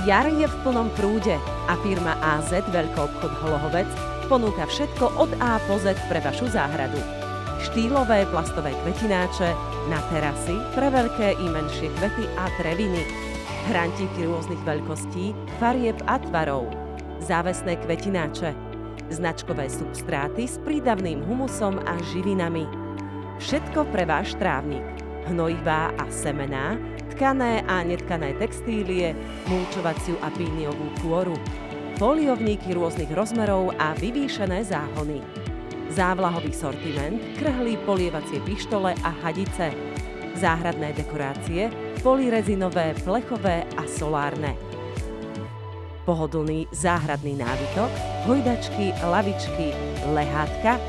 Jar je v plnom prúde a firma AZ Veľkoobchod Holohovec ponúka všetko od A po Z pre vašu záhradu. Štýlové plastové kvetináče, na terasy, pre veľké i menšie kvety a treviny, hrantíky rôznych veľkostí, farieb a tvarov, závesné kvetináče, značkové substráty s prídavným humusom a živinami. Všetko pre váš trávnik, hnojivá a semená, tkané a netkané textílie, mulčovaciu a píniovú kôru, foliovníky rôznych rozmerov a vyvýšené záhony, závlahový sortiment, krhlí polievacie pištole a hadice, záhradné dekorácie, polyrezinové, plechové a solárne. Pohodlný záhradný nábytok, hojdačky, lavičky, lehátka,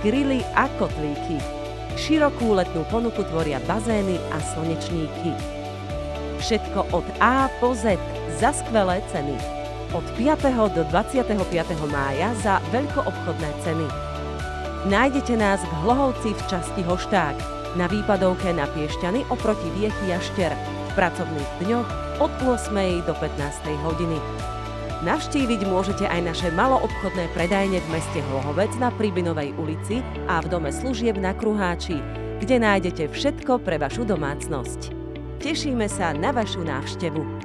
grily a kotlíky. Širokú letnú ponuku tvoria bazény a slnečníky. Všetko od A po Z za skvelé ceny. Od 5. do 25. mája za veľkoobchodné ceny. Nájdete nás v Hlohovci v časti Hošták, na výpadovke na Piešťany oproti Viechy Jašter, v pracovných dňoch od 8. do 15. hodiny. Navštíviť môžete aj naše maloobchodné predajne v meste Hlohovec na Pribinovej ulici a v dome služieb na Kruháči, kde nájdete všetko pre vašu domácnosť. Tešíme sa na vašu návštevu.